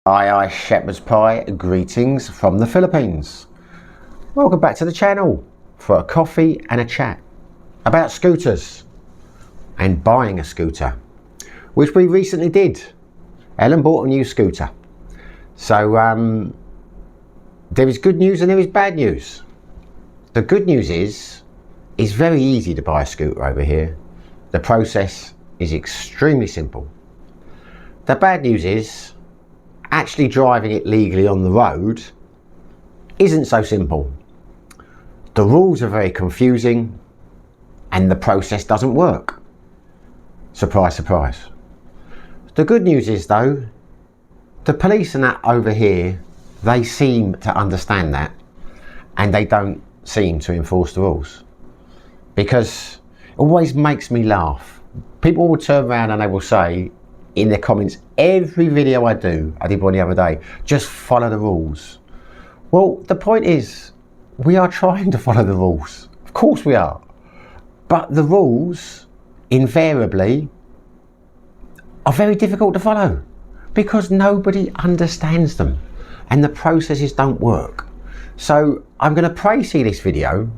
Aye, shepherd's pie, greetings from the Philippines. Welcome back to the channel for a coffee and a chat about scooters and buying a scooter, which we recently did. Ellen bought a new scooter. So there is good news and there is bad news. The good news is it's very easy to buy a scooter over here. The process is extremely simple. The bad news is actually driving it legally on the road isn't so simple. The rules are very confusing and the process doesn't work. Surprise, surprise. The good news is though, the police and that over here, they seem to understand that and they don't seem to enforce the rules. Because it always makes me laugh. People will turn around and they will say in the comments, every video I did one the other day, just follow the rules. Well, the point is, we are trying to follow the rules. Of course we are. But the rules, invariably, are very difficult to follow because nobody understands them and the processes don't work. So I'm going to pre-see this video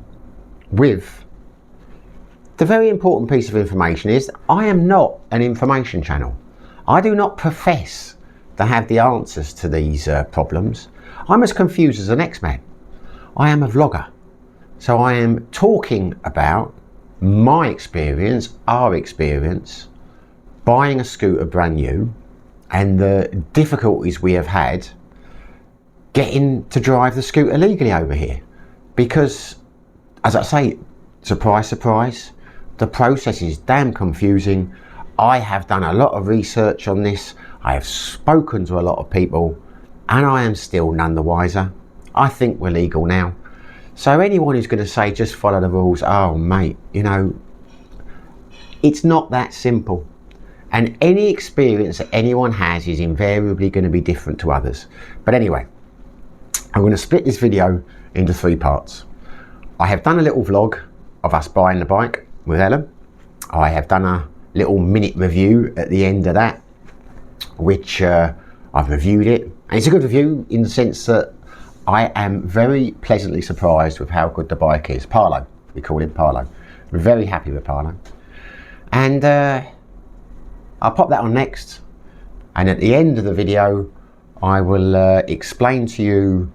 with the very important piece of information is I am not an information channel. I do not profess to have the answers to these problems. I'm as confused as the next man. I am a vlogger. So I am talking about my experience, our experience, buying a scooter brand new and the difficulties we have had getting to drive the scooter legally over here. Because, as I say, surprise, surprise, the process is damn confusing. I have done a lot of research on this. I have spoken to a lot of people and I am still none the wiser. I think we're legal now. So anyone who's going to say just follow the rules, oh mate, you know, it's not that simple. And any experience that anyone has is invariably going to be different to others. But anyway, I'm going to split this video into 3 parts. I have done a little vlog of us buying the bike with Ellen. I have done a little minute review at the end of that, which I've reviewed it. And it's a good review in the sense that I am very pleasantly surprised with how good the bike is. Parlo, we call it Parlo. We're very happy with Parlo. And I'll pop that on next. And at the end of the video, I will explain to you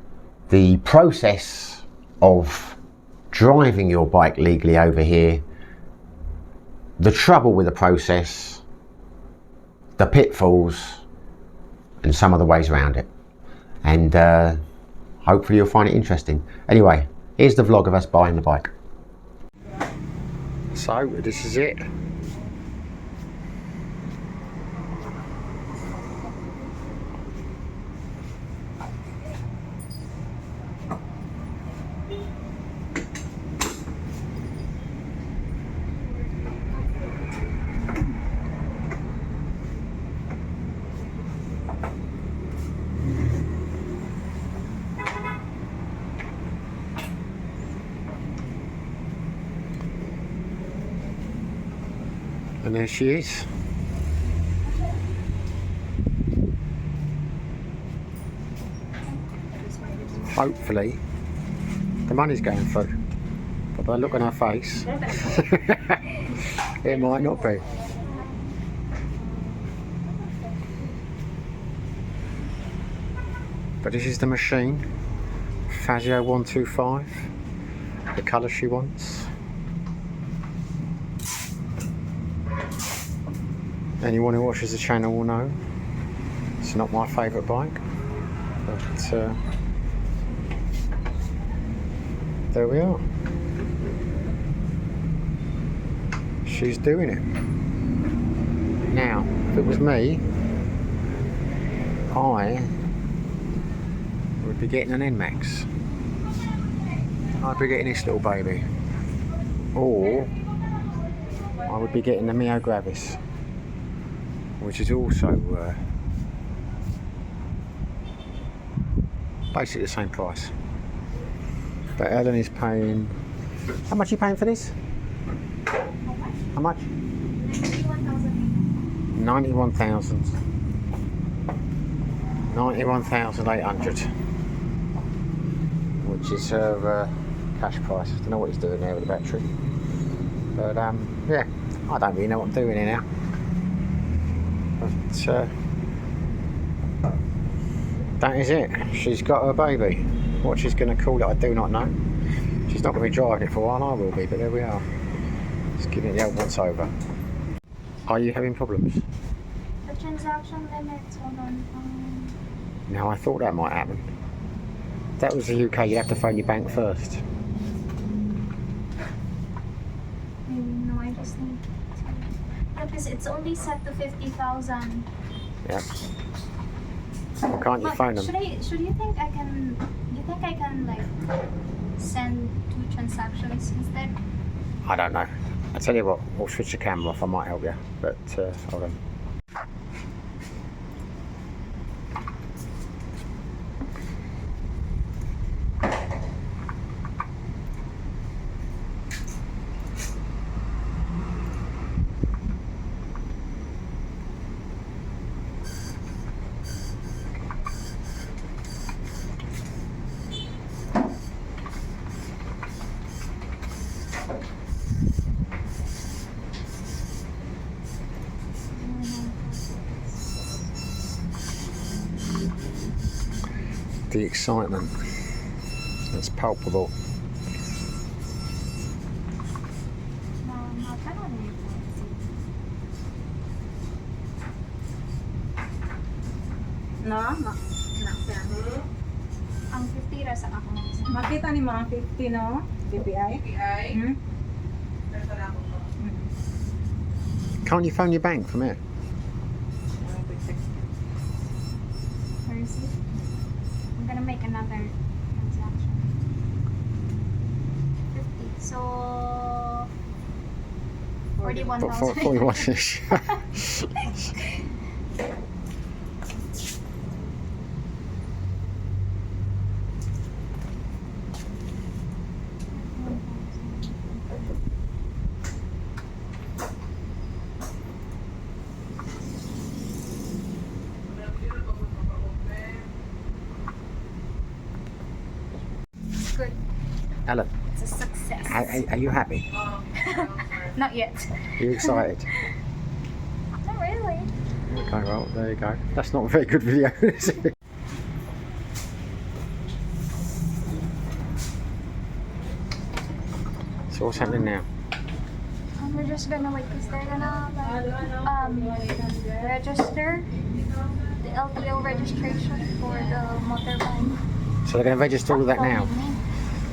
the process of driving your bike legally over here, the trouble with the process, the pitfalls, and some of the ways around it. And hopefully you'll find it interesting. Anyway, here's the vlog of us buying the bike. So, this is it. And there she is. Hopefully the money's going through, but by the look on her face it might not be. But this is the machine, Fazio 125, the colour she wants. Anyone who watches the channel will know it's not my favourite bike, but there we are. She's doing it. Now, if it was me, I would be getting an NMAX. I'd be getting this little baby. Or I would be getting the Mio Gravis, which is also basically the same price. But Ellen is paying... How much are you paying for this? How much? 91,000. 91,800, which is her cash price. I don't know what he's doing there with the battery, but yeah, I don't really know what I'm doing here now. But that is it. She's got her baby. What she's going to call it, I do not know. She's not going to be driving it for a while, I will be, but there we are. Just giving it the old once over. Are you having problems? The transaction limits, hold on. No, I thought that might happen. If that was the UK, you'd have to phone your bank first. No, I just need to... Yeah, because it's only set to 50,000. Yeah. Well, can't you phone them? Should you think I can... You think I can, like, send 2 transactions instead? I don't know. I tell you what, we'll switch the camera off. I might help you, but hold on. The excitement, it's palpable. No, Ang 50 ra sa ako. makita ni mga 50 no? BPI? Can't you phone your bank from here? Where is it? I'm gonna make another transaction. 50. So 41,000. 41-ish. Good. Alan, It's a success. are you happy? Not yet. Are you excited? Not really. Okay, well, there you go. That's not a very good video, is it? So what's happening now? We're just gonna wait because they're gonna register the LTO registration for the motorbike. So they're going to register all that now?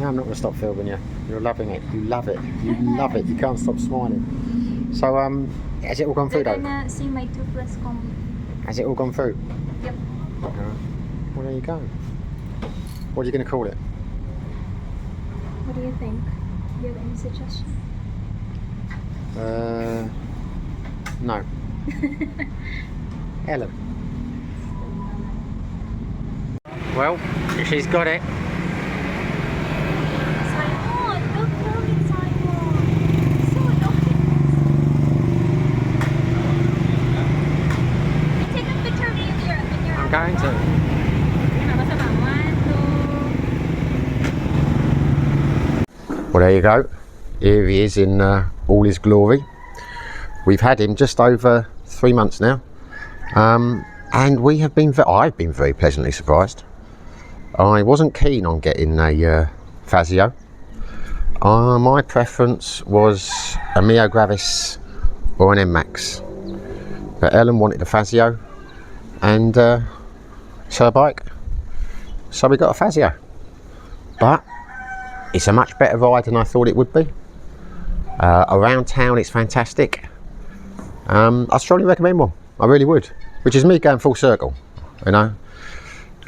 No, I'm not going to stop filming you. You're loving it. You love it. You love it. You can't stop smiling. So, has it all gone through They're though? gonna see my 2 plus com. Has it all gone through? Yep. Well, there you go. What are you going to call it? What do you think? Do you have any suggestion? No. Ellen. Well, she's got it. Simon, don't tell me, Simon. So annoying. You take a picture of me in your I'm going to. Well, there you go. Here he is in all his glory. We've had him just over 3 months now, and I've been very pleasantly surprised. I wasn't keen on getting a Fazio. My preference was a Mio Gravis or an M-Max, but Ellen wanted a Fazio, and it's her bike, so we got a Fazio. But it's a much better ride than I thought it would be. Around town it's fantastic. I strongly recommend one, I really would, which is me going full circle, you know.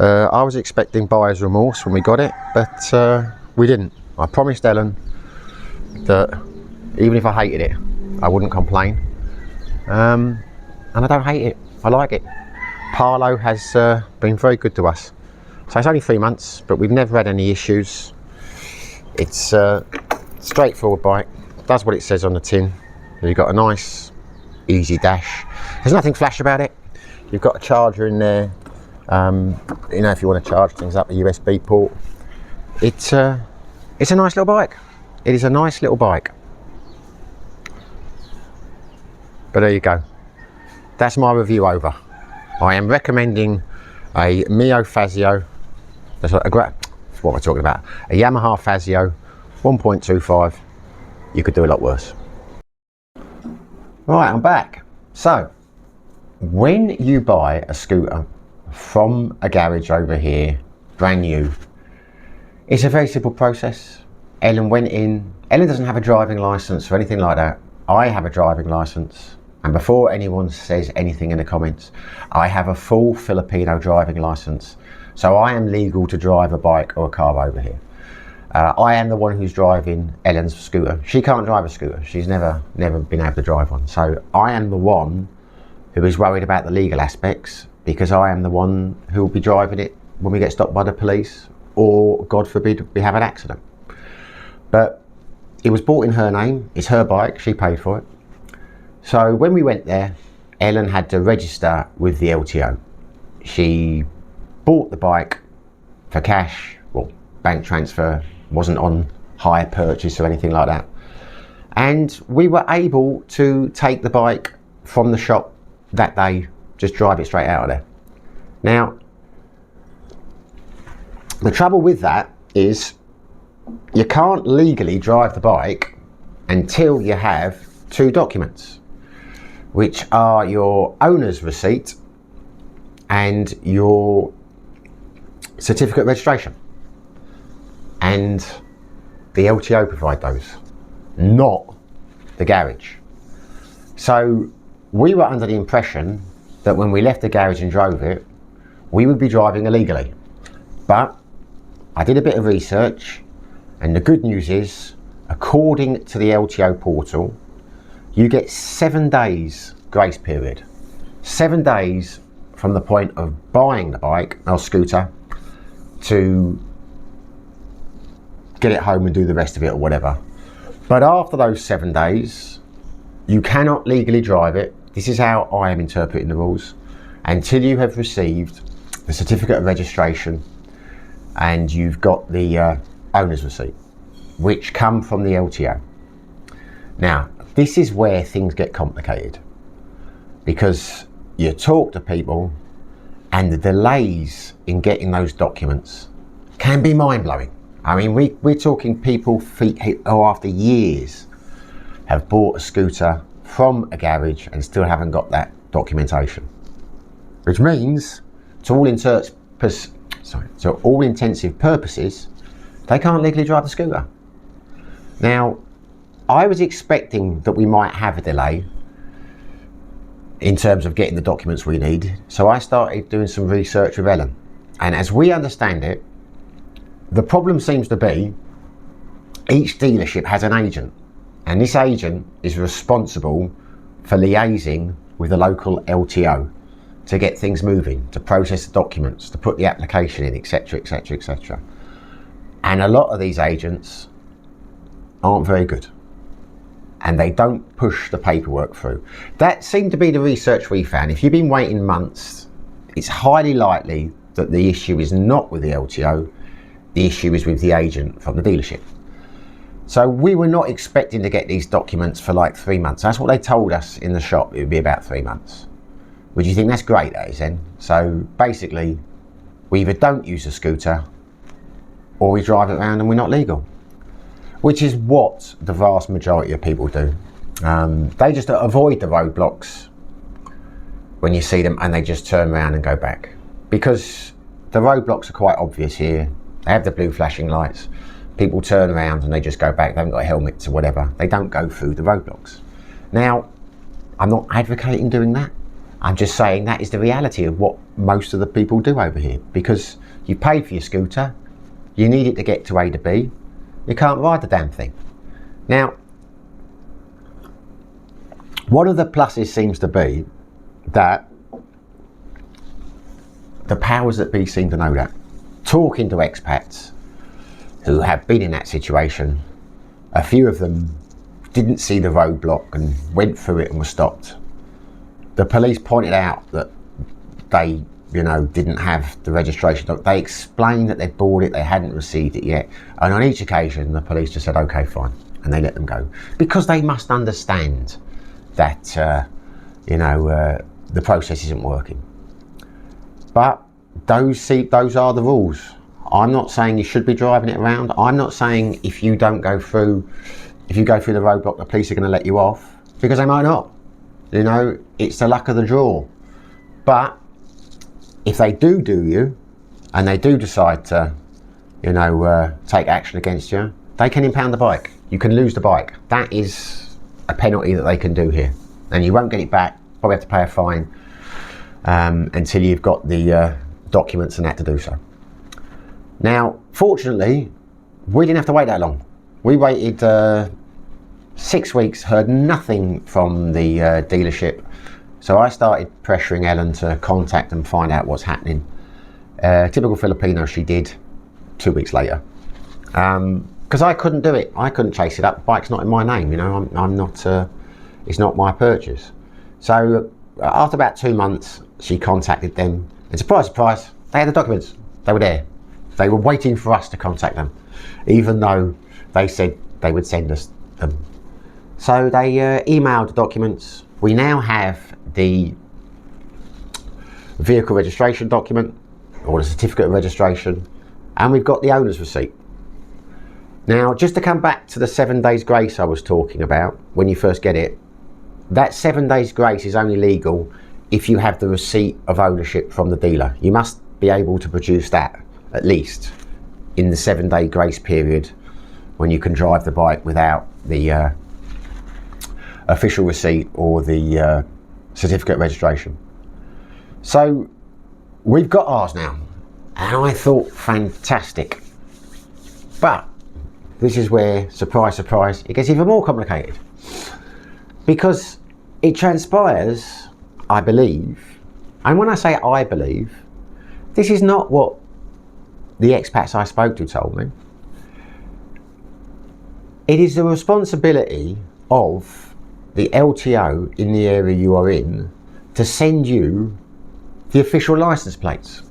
I was expecting buyer's remorse when we got it, but we didn't. I promised Ellen that even if I hated it, I wouldn't complain. And I don't hate it, I like it. Parlo has been very good to us. So it's only 3 months, but we've never had any issues. It's a straightforward bike, does what it says on the tin. You've got a nice, easy dash. There's nothing flash about it. You've got a charger in there, You know, if you want to charge things up a USB port, it's a nice little bike. It is a nice little bike. But there you go. That's my review over. I am recommending a Mio Fazio. That's what we're talking about. A Yamaha Fazio 1.25. You could do a lot worse. Right, I'm back. So, when you buy a scooter from a garage over here, brand new, it's a very simple process. Ellen went in. Ellen doesn't have a driving license or anything like that. I have a driving license. And before anyone says anything in the comments, I have a full Filipino driving license. So I am legal to drive a bike or a car over here. I am the one who's driving Ellen's scooter. She can't drive a scooter. She's never been able to drive one. So I am the one who is worried about the legal aspects, because I am the one who will be driving it when we get stopped by the police, or God forbid we have an accident. But it was bought in her name. It's her bike. She paid for it. So when we went there, Ellen had to register with the LTO. She bought the bike for cash, well, bank transfer, wasn't on hire purchase or anything like that. And we were able to take the bike from the shop that day, just drive it straight out of there. Now, the trouble with that is you can't legally drive the bike until you have two documents, which are your owner's receipt and your certificate of registration. And the LTO provide those, not the garage. So we were under the impression that when we left the garage and drove it, we would be driving illegally. But I did a bit of research, and the good news is, according to the LTO portal, you get 7 days grace period. 7 days from the point of buying the bike or scooter to get it home and do the rest of it or whatever. But after those 7 days, you cannot legally drive it. This is how I am interpreting the rules, until you have received the certificate of registration and you've got the owner's receipt, which come from the LTO. Now, this is where things get complicated, because you talk to people and the delays in getting those documents can be mind-blowing. I mean, we're talking people who after years have bought a scooter from a garage and still haven't got that documentation, which means to all intensive purposes, they can't legally drive the scooter. Now, I was expecting that we might have a delay in terms of getting the documents we need, so I started doing some research with Ellen. And as we understand it, the problem seems to be each dealership has an agent, and this agent is responsible for liaising with the local LTO to get things moving, to process the documents, to put the application in, etc, etc, etc. And a lot of these agents aren't very good, and they don't push the paperwork through. That seemed to be the research we found. If you've been waiting months, it's highly likely that the issue is not with the LTO, the issue is with the agent from the dealership. So we were not expecting to get these documents for like 3 months. That's what they told us in the shop, it would be about 3 months. Would you think that's great, that is then? So basically, we either don't use a scooter or we drive it around and we're not legal, which is what the vast majority of people do. They just avoid the roadblocks when you see them, and they just turn around and go back, because the roadblocks are quite obvious here. They have the blue flashing lights. People turn around and they just go back. They haven't got helmets or whatever. They don't go through the roadblocks. Now, I'm not advocating doing that. I'm just saying that is the reality of what most of the people do over here, because you paid for your scooter, you need it to get to A to B, you can't ride the damn thing. Now, one of the pluses seems to be that the powers that be seem to know that. Talking to expats who have been in that situation, a few of them didn't see the roadblock and went through it and were stopped. The police pointed out that they didn't have the registration. They explained that they'd bought it, they hadn't received it yet. And on each occasion, the police just said, okay, fine. And they let them go. Because they must understand that, the process isn't working. But those are the rules. I'm not saying you should be driving it around. I'm not saying if you go through the roadblock, the police are going to let you off, because they might not. It's the luck of the draw. But if they do you, and they do decide to, take action against you, they can impound the bike. You can lose the bike. That is a penalty that they can do here. And you won't get it back. Probably have to pay a fine until you've got the documents and that to do so. Now, fortunately, we didn't have to wait that long. We waited 6 weeks, heard nothing from the dealership. So I started pressuring Ellen to contact and find out what's happening. Typical Filipino, she did 2 weeks later. Because I couldn't do it. I couldn't chase it up. The bike's not in my name, I'm not, it's not my purchase. So after about 2 months, she contacted them. And surprise, surprise, they had the documents. They were there. They were waiting for us to contact them, even though they said they would send us them. So they emailed the documents. We now have the vehicle registration document, or the certificate of registration, and we've got the owner's receipt. Now, just to come back to the 7 days grace I was talking about when you first get it, that 7 days grace is only legal if you have the receipt of ownership from the dealer. You must be able to produce that, at least, in the 7 day grace period when you can drive the bike without the official receipt or the certificate of registration. So we've got ours now, and I thought, fantastic. But this is where, surprise, surprise, it gets even more complicated. Because it transpires, I believe, and when I say I believe, this is not what the expats I spoke to told me. It is the responsibility of the LTO in the area you are in to send you the official license plates.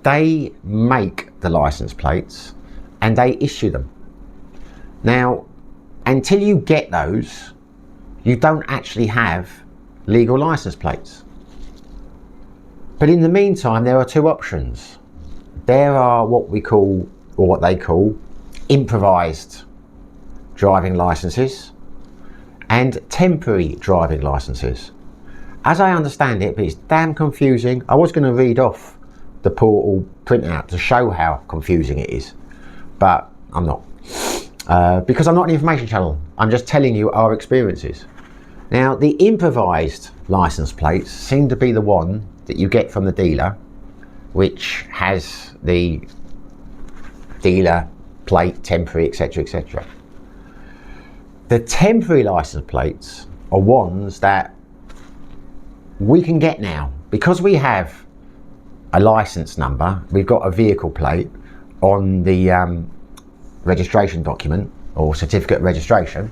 They make the license plates and they issue them. Now, until you get those, you don't actually have legal license plates. But in the meantime, there are two options. There are what we call, or what they call, improvised driving licenses and temporary driving licenses. As I understand it, but it's damn confusing. I was going to read off the portal printout to show how confusing it is, but I'm not. Because I'm not an information channel. I'm just telling you our experiences. Now, the improvised license plates seem to be the one that you get from the dealer, which has the dealer plate, temporary, etc., etc. The temporary license plates are ones that we can get now. Because we have a license number, we've got a vehicle plate on the registration document or certificate of registration,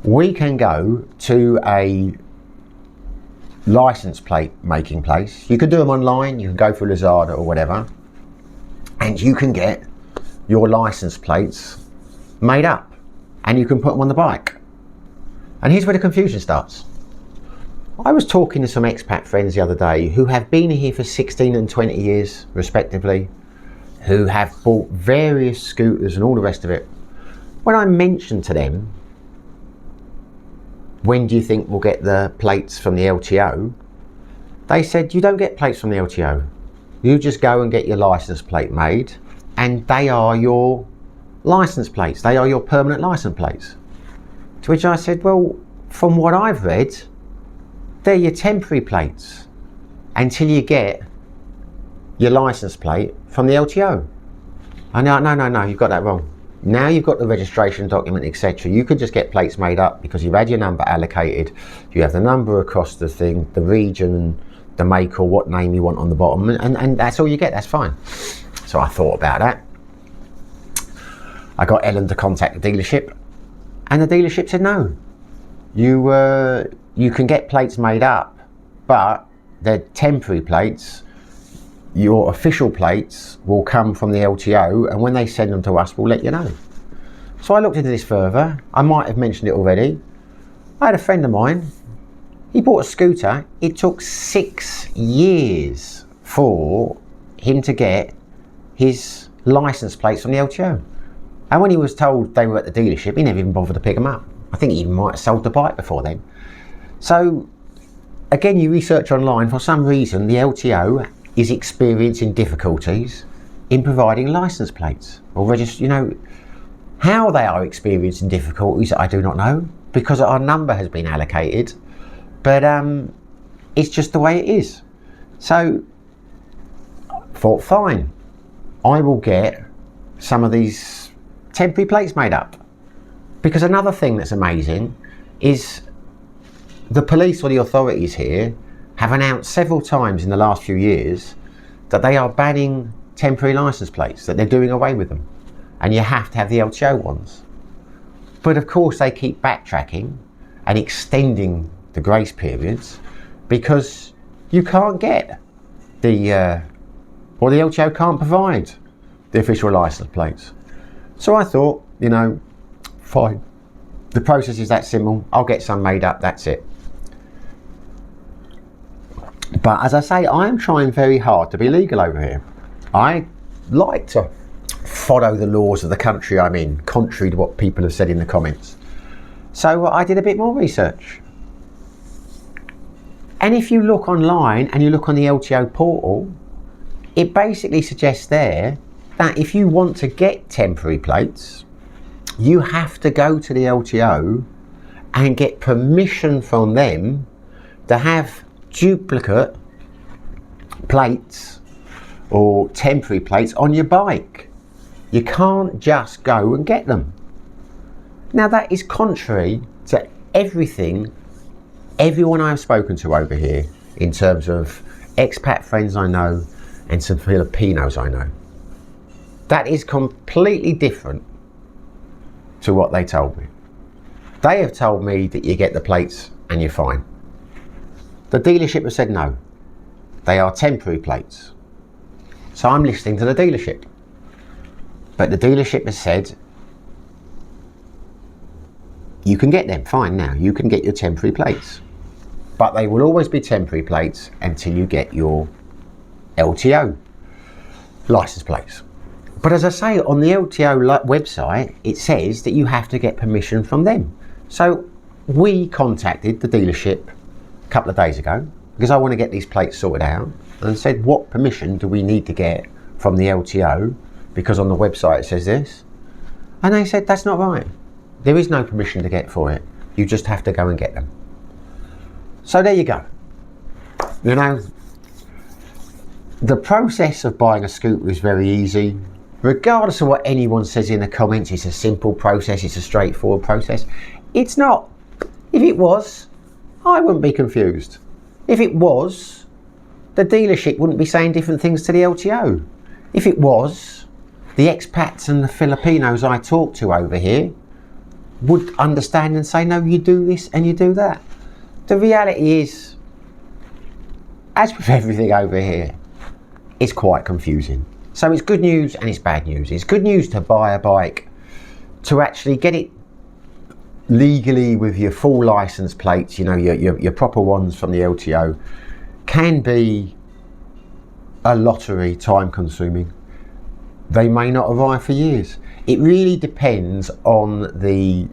we can go to a license plate making place. You can do them online, you can go through Lazada or whatever, and you can get your license plates made up and you can put them on the bike. And here's where the confusion starts. I was talking to some expat friends the other day who have been here for 16 and 20 years respectively, who have bought various scooters and all the rest of it. When I mentioned to them, when do you think we'll get the plates from the LTO? They said, you don't get plates from the LTO. You just go and get your license plate made and they are your license plates. They are your permanent license plates. To which I said, well, from what I've read, they're your temporary plates until you get your license plate from the LTO. I know, no, you've got that wrong. Now you've got the registration document, etc. You could just get plates made up because you've had your number allocated. You have the number across the thing, the region, the make or what name you want on the bottom, and that's all you get. That's fine. So I thought about that. I got Ellen to contact the dealership, and the dealership said no. You can get plates made up, but they're temporary plates. Your official plates will come from the LTO, and when they send them to us, we'll let you know. So I looked into this further. I might have mentioned it already. I had a friend of mine, he bought a scooter. It took 6 years for him to get his license plates from the LTO. And when he was told they were at the dealership, he never even bothered to pick them up. I think he even might have sold the bike before then. So again, you research online, for some reason the LTO is experiencing difficulties in providing license plates or register. You know, how they are experiencing difficulties, I do not know, because our number has been allocated, but it's just the way it is. So I thought, fine, I will get some of these temporary plates made up. Because another thing that's amazing is the police or the authorities here have announced several times in the last few years that they are banning temporary license plates, that they're doing away with them, and you have to have the LTO ones. But of course they keep backtracking and extending the grace periods because you can't get the LTO can't provide the official license plates. So I thought, you know, fine, the process is that simple, I'll get some made up, that's it. But as I say, I am trying very hard to be legal over here. I like to follow the laws of the country I'm in, contrary to what people have said in the comments. So I did a bit more research. And if you look online and you look on the LTO portal, it basically suggests there that if you want to get temporary plates, you have to go to the LTO and get permission from them to have duplicate plates or temporary plates on your bike. You can't just go and get them. Now that is contrary to everything everyone I've spoken to over here in terms of expat friends I know and some Filipinos I know. That is completely different to what they told me. They have told me that you get the plates and you're fine. The dealership has said no, they are temporary plates. So I'm listening to the dealership. But the dealership has said, you can get them, fine now, you can get your temporary plates. But they will always be temporary plates until you get your LTO license plates. But as I say, on the LTO website, it says that you have to get permission from them. So we contacted the dealership a couple of days ago because I want to get these plates sorted out and said, what permission do we need to get from the LTO? Because on the website it says this. And they said, that's not right. There is no permission to get for it. You just have to go and get them. So there you go. You know, the process of buying a scooter is very easy. Regardless of what anyone says in the comments, it's a simple process, it's a straightforward process. It's not. If it was, I wouldn't be confused. If it was, the dealership wouldn't be saying different things to the LTO. If it was, the expats and the Filipinos I talk to over here would understand and say, no, you do this and you do that. The reality is, as with everything over here, it's quite confusing. So it's good news and it's bad news. It's good news to buy a bike, to actually get it legally with your full license plates, you know, your proper ones from the LTO, can be a lottery, time consuming. They may not arrive for years. It really depends on the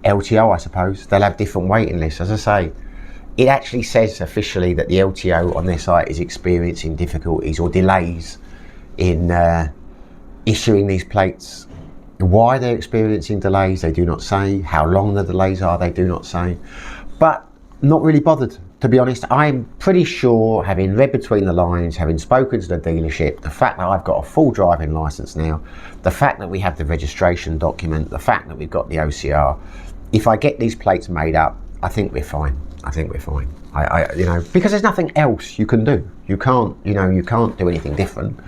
LTO, I suppose. They'll have different waiting lists. As I say, it actually says officially that the LTO on their site is experiencing difficulties or delays in issuing these plates. Why they're experiencing delays, they do not say. How long the delays are, they do not say. But not really bothered, to be honest. I'm pretty sure, having read between the lines, having spoken to the dealership, the fact that I've got a full driving licence now, the fact that we have the registration document, the fact that we've got the OCR, if I get these plates made up, I think we're fine. I think we're fine. You know, because there's nothing else you can do. You can't do anything different.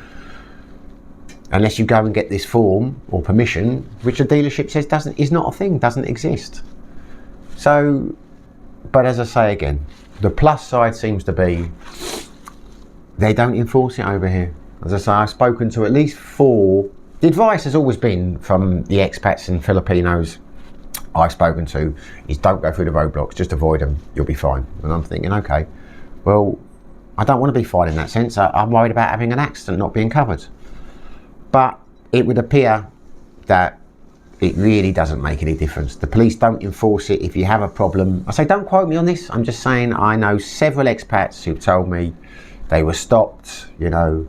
Unless you go and get this form or permission, which the dealership says is not a thing, doesn't exist. So, but as I say again, the plus side seems to be they don't enforce it over here. As I say, I've spoken to at least 4. The advice has always been from the expats and Filipinos I've spoken to is don't go through the roadblocks, just avoid them, you'll be fine. And I'm thinking, okay, well, I don't want to be fine in that sense. I'm worried about having an accident not being covered. But it would appear that it really doesn't make any difference. The police don't enforce it. If you have a problem, I say don't quote me on this, I'm just saying I know several expats who've told me they were stopped, you know,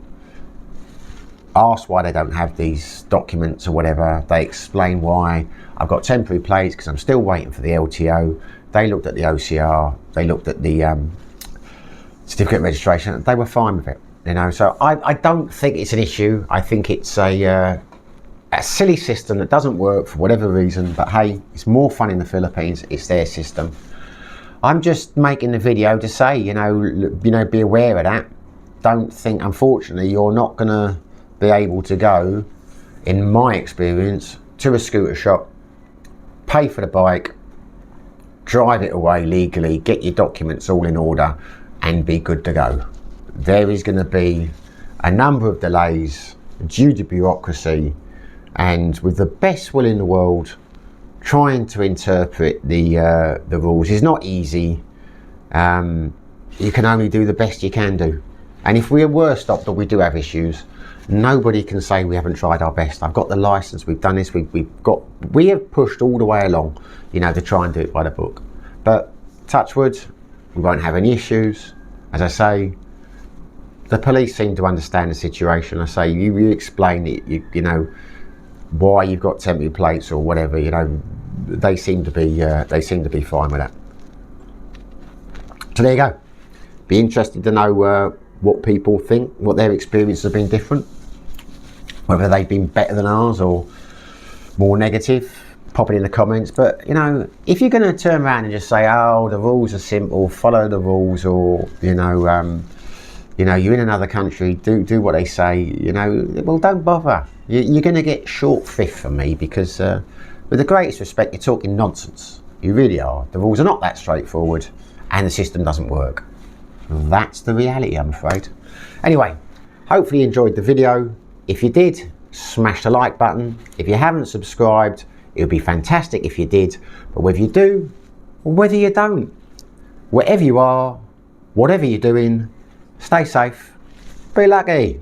asked why they don't have these documents or whatever. They explain why. I've got temporary plates because I'm still waiting for the LTO. They looked at the OCR, they looked at the certificate of registration, they were fine with it, you know. So I don't think it's an issue. I think it's a silly system that doesn't work for whatever reason, but hey, it's more fun in the Philippines, it's their system. I'm just making the video to say, you know, be aware of that. Don't think, unfortunately, you're not gonna be able to go, in my experience, to a scooter shop, pay for the bike, drive it away legally, get your documents all in order, and be good to go. There is going to be a number of delays due to bureaucracy, and with the best will in the world, trying to interpret the rules is not easy. You can only do the best you can do. And if we were stopped or we do have issues, nobody can say we haven't tried our best. I've got the license, we've done this, we have pushed all the way along, you know, to try and do it by the book. But touch wood, we won't have any issues. As I say, the police seem to understand the situation. I say, you explain it, you know, why you've got temporary plates or whatever, you know, they seem to be fine with that. So there you go. Be interested to know what people think, what their experiences have been different, whether they've been better than ours or more negative. Pop it in the comments. But you know, if you're going to turn around and just say, oh, the rules are simple, follow the rules, or you know, you're in another country, do what they say, you know, well, don't bother. You're going to get short fifth from me because with the greatest respect, you're talking nonsense. You really are. The rules are not that straightforward and the system doesn't work. That's the reality, I'm afraid. Anyway, hopefully you enjoyed the video. If you did, smash the like button. If you haven't subscribed, it would be fantastic if you did. But whether you do or whether you don't, wherever you are, whatever you're doing, stay safe, be lucky.